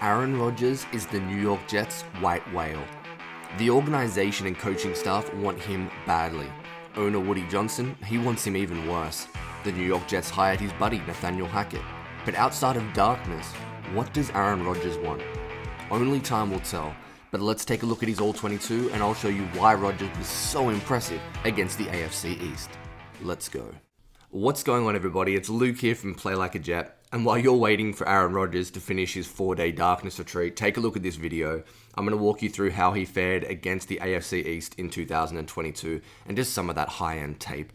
Aaron Rodgers is the New York Jets' white whale. The organization and coaching staff want him badly. Owner Woody Johnson, he wants him even worse. The New York Jets hired his buddy Nathaniel Hackett. But outside of darkness, what does Aaron Rodgers want? Only time will tell. But let's take a look at his All-22 and I'll show you why Rodgers was so impressive against the AFC East. Let's go. What's going on, everybody? It's Luke here from Play Like a Jet. And while you're waiting for Aaron Rodgers to finish his 4-day darkness retreat, take a look at this video. I'm going to walk you through how he fared against the AFC East in 2022 and just some of that high-end tape.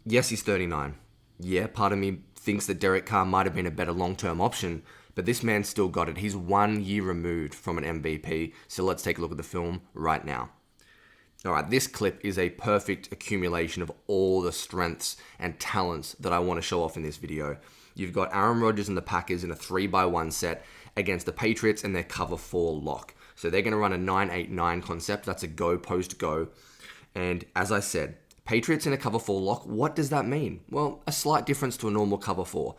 Yes, he's 39. Yeah, part of me thinks that Derek Carr might have been a better long-term option, but this man still got it. He's 1 year removed from an MVP, so let's take a look at the film right now. Alright, this clip is a perfect accumulation of all the strengths and talents that I want to show off in this video. You've got Aaron Rodgers and the Packers in a 3-by-1 set against the Patriots and their cover 4 lock. So they're going to run a 9-8-9 concept. That's a go, post, go. And as I said, Patriots in a cover 4 lock, what does that mean? Well, a slight difference to a normal cover 4.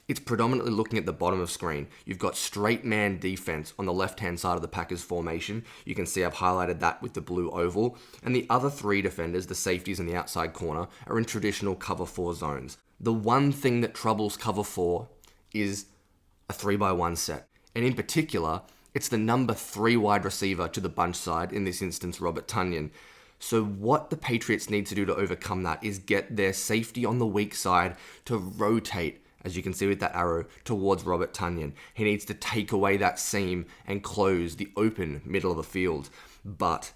It's predominantly looking at the bottom of screen. You've got straight man defense on the left-hand side of the Packers formation. You can see I've highlighted that with the blue oval. And the other 3 defenders, the safeties in the outside corner, are in traditional cover 4 zones. The one thing that troubles cover 4 is a 3-by-1 set. And in particular, it's the number 3 wide receiver to the bunch side, in this instance, Robert Tonyan. So what the Patriots need to do to overcome that is get their safety on the weak side to rotate, as you can see with that arrow, towards Robert Tonyan. He needs to take away that seam and close the open middle of the field. But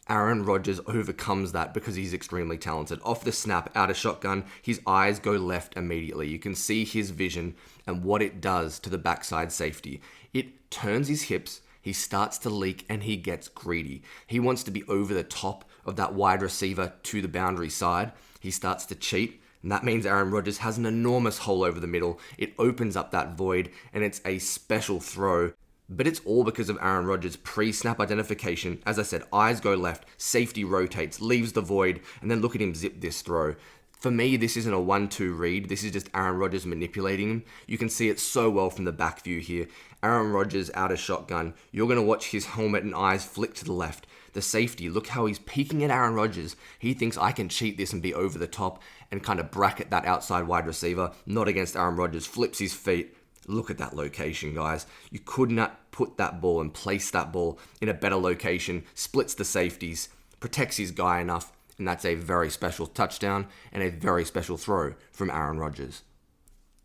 Aaron Rodgers overcomes that because he's extremely talented. Off the snap, out of shotgun, his eyes go left immediately. You can see his vision and what it does to the backside safety. It turns his hips, he starts to leak, and he gets greedy. He wants to be over the top of that wide receiver to the boundary side. He starts to cheat. And that means Aaron Rodgers has an enormous hole over the middle. It opens up that void, and it's a special throw. But it's all because of Aaron Rodgers' pre-snap identification. As I said, eyes go left, safety rotates, leaves the void, and then look at him zip this throw. For me, this isn't a 1-2 read. This is just Aaron Rodgers manipulating him. You can see it so well from the back view here. Aaron Rodgers out of shotgun. You're going to watch his helmet and eyes flick to the left. The safety, look how he's peeking at Aaron Rodgers. He thinks I can cheat this and be over the top and kind of bracket that outside wide receiver. Not against Aaron Rodgers. Flips his feet. Look at that location, guys. You could not put that ball and place that ball in a better location. Splits the safeties. Protects his guy enough. And that's a very special touchdown and a very special throw from Aaron Rodgers.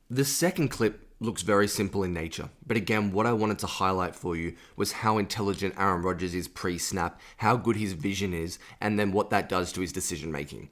The second clip looks very simple in nature, but again, what I wanted to highlight for you was how intelligent Aaron Rodgers is pre-snap, how good his vision is, and then what that does to his decision making.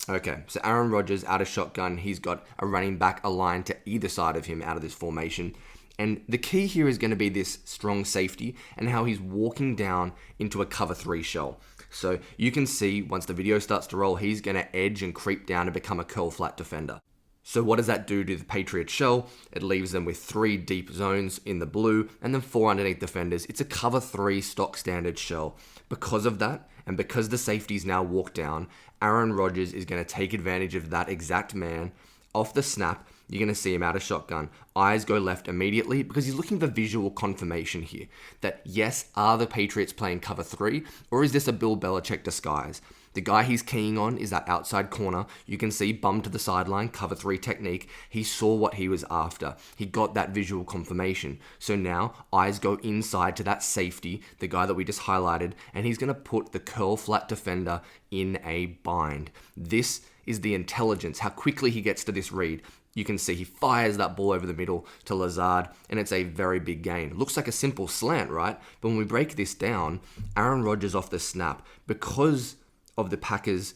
Okay, so Aaron Rodgers out of shotgun, he's got a running back aligned to either side of him out of this formation. And the key here is going to be this strong safety and how he's walking down into a cover 3 shell. So you can see once the video starts to roll, he's going to edge and creep down and become a curl flat defender. So what does that do to the Patriots shell? It leaves them with 3 deep zones in the blue and then 4 underneath defenders. It's a cover 3 stock standard shell. Because of that, and because the safeties now walk down, Aaron Rodgers is going to take advantage of that exact man. Off the snap, you're going to see him out of shotgun. Eyes go left immediately because he's looking for visual confirmation here. That yes, are the Patriots playing cover 3 or is this a Bill Belichick disguise? The guy he's keying on is that outside corner. You can see bum to the sideline, cover 3 technique. He saw what he was after. He got that visual confirmation. So now eyes go inside to that safety, the guy that we just highlighted, and he's going to put the curl flat defender in a bind. This is the intelligence, how quickly he gets to this read. You can see he fires that ball over the middle to Lazard, and it's a very big gain. Looks like a simple slant, right? But when we break this down, Aaron Rodgers off the snap, because of the Packers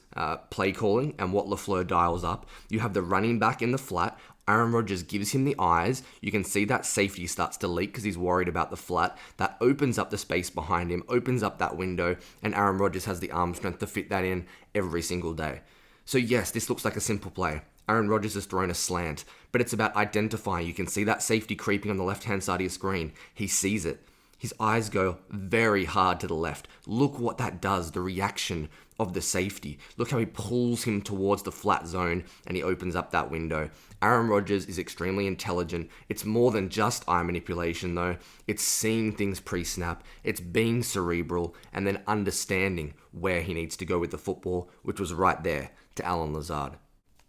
play calling and what LaFleur dials up, you have the running back in the flat. Aaron Rodgers gives him the eyes. You can see that safety starts to leak because he's worried about the flat. That opens up the space behind him, opens up that window, and Aaron Rodgers has the arm strength to fit that in every single day. So yes, this looks like a simple play. Aaron Rodgers has thrown a slant, but it's about identifying. You can see that safety creeping on the left-hand side of your screen. He sees it. His eyes go very hard to the left. Look what that does, the reaction of the safety. Look how he pulls him towards the flat zone and he opens up that window. Aaron Rodgers is extremely intelligent. It's more than just eye manipulation though. It's seeing things pre-snap. It's being cerebral and then understanding where he needs to go with the football, which was right there to Allen Lazard.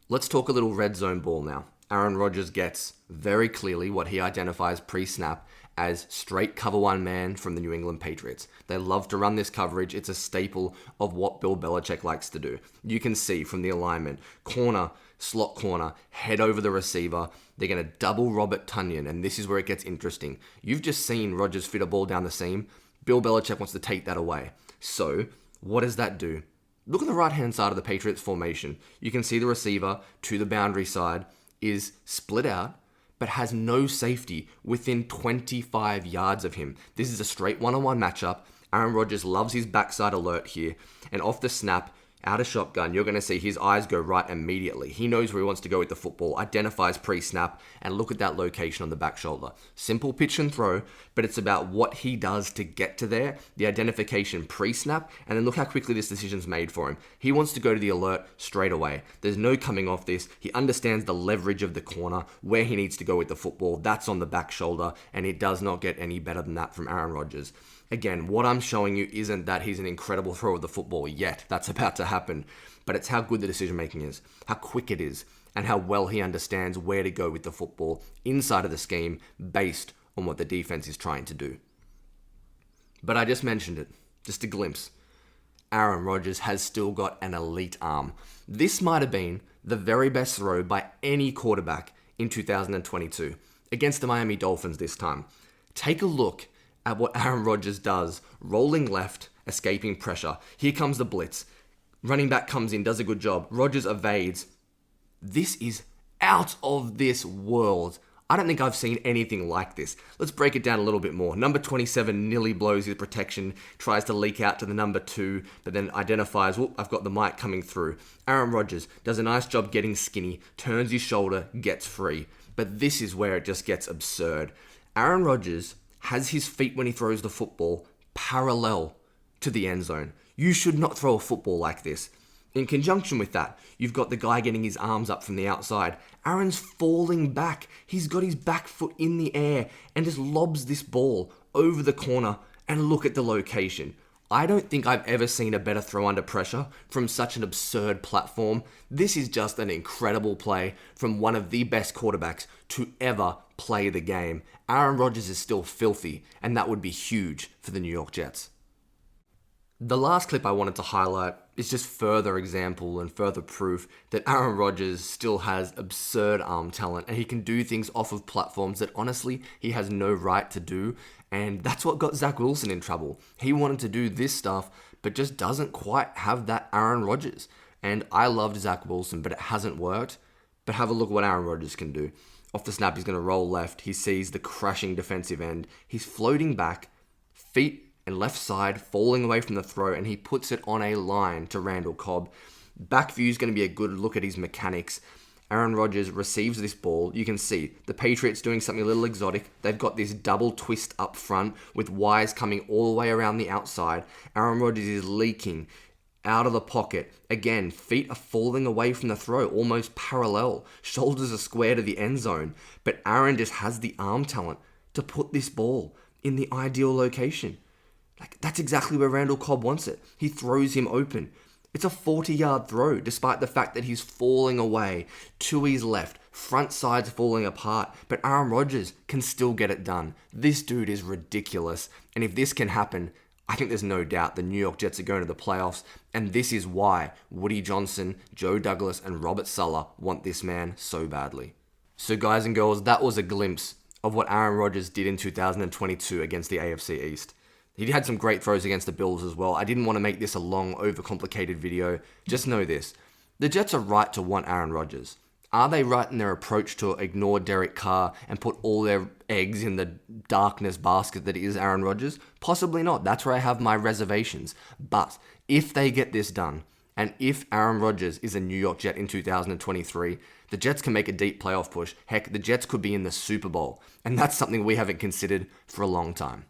Let's talk a little red zone ball now. Aaron Rodgers gets very clearly what he identifies pre-snap as straight cover one man from the New England Patriots. They love to run this coverage. It's a staple of what Bill Belichick likes to do. You can see from the alignment, corner, slot corner, head over the receiver. They're going to double Robert Tonyan, and this is where it gets interesting. You've just seen Rodgers fit a ball down the seam. Bill Belichick wants to take that away. So, what does that do? Look on the right-hand side of the Patriots formation. You can see the receiver to the boundary side is split out, but has no safety within 25 yards of him. This is a straight one-on-one matchup. Aaron Rodgers loves his backside alert here, and off the snap, out of shotgun, you're going to see his eyes go right immediately. He knows where he wants to go with the football, identifies pre-snap, and look at that location on the back shoulder. Simple pitch and throw, but it's about what he does to get to there, the identification pre-snap, and then look how quickly this decision's made for him. He wants to go to the alert straight away. There's no coming off this. He understands the leverage of the corner, where he needs to go with the football. That's on the back shoulder, and it does not get any better than that from Aaron Rodgers. Again, what I'm showing you isn't that he's an incredible thrower of the football yet. That's about to happen. But it's how good the decision making is, how quick it is, and how well he understands where to go with the football inside of the scheme based on what the defense is trying to do. But I just mentioned it, just a glimpse. Aaron Rodgers has still got an elite arm. This might have been the very best throw by any quarterback in 2022 against the Miami Dolphins this time. Take a look at what Aaron Rodgers does, rolling left, escaping pressure. Here comes the blitz. Running back comes in, does a good job. Rodgers evades. This is out of this world. I don't think I've seen anything like this. Let's break it down a little bit more. Number 27 nearly blows his protection, tries to leak out to the number 2, but then identifies, whoop, I've got the mic coming through. Aaron Rodgers does a nice job getting skinny, turns his shoulder, gets free. But this is where it just gets absurd. Aaron Rodgers has his feet when he throws the football parallel to the end zone. You should not throw a football like this. In conjunction with that, you've got the guy getting his arms up from the outside. Aaron's falling back. He's got his back foot in the air and just lobs this ball over the corner, and look at the location. I don't think I've ever seen a better throw under pressure from such an absurd platform. This is just an incredible play from one of the best quarterbacks to ever play the game. Aaron Rodgers is still filthy, and that would be huge for the New York Jets. The last clip I wanted to highlight is just further example and further proof that Aaron Rodgers still has absurd arm talent, and he can do things off of platforms that honestly he has no right to do, and that's what got Zach Wilson in trouble. He wanted to do this stuff, but just doesn't quite have that Aaron Rodgers. And I loved Zach Wilson, but it hasn't worked. But have a look at what Aaron Rodgers can do. Off the snap, he's going to roll left. He sees the crashing defensive end. He's floating back, feet and left side, falling away from the throw, and he puts it on a line to Randall Cobb. Back view is going to be a good look at his mechanics. Aaron Rodgers receives this ball. You can see the Patriots doing something a little exotic. They've got this double twist up front with wires coming all the way around the outside. Aaron Rodgers is leaking out of the pocket. Again, feet are falling away from the throw, almost parallel. Shoulders are square to the end zone. But Aaron just has the arm talent to put this ball in the ideal location. That's exactly where Randall Cobb wants it. He throws him open. It's a 40-yard throw, despite the fact that he's falling away to his left. Front side's falling apart, but Aaron Rodgers can still get it done. This dude is ridiculous. And if this can happen, I think there's no doubt the New York Jets are going to the playoffs, and this is why Woody Johnson, Joe Douglas, and Robert Saleh want this man so badly. So guys and girls, that was a glimpse of what Aaron Rodgers did in 2022 against the AFC East. He had some great throws against the Bills as well. I didn't want to make this a long, overcomplicated video. Just know this. The Jets are right to want Aaron Rodgers. Are they right in their approach to ignore Derek Carr and put all their eggs in the darkness basket that is Aaron Rodgers? Possibly not. That's where I have my reservations. But if they get this done, and if Aaron Rodgers is a New York Jet in 2023, the Jets can make a deep playoff push. Heck, the Jets could be in the Super Bowl. And that's something we haven't considered for a long time.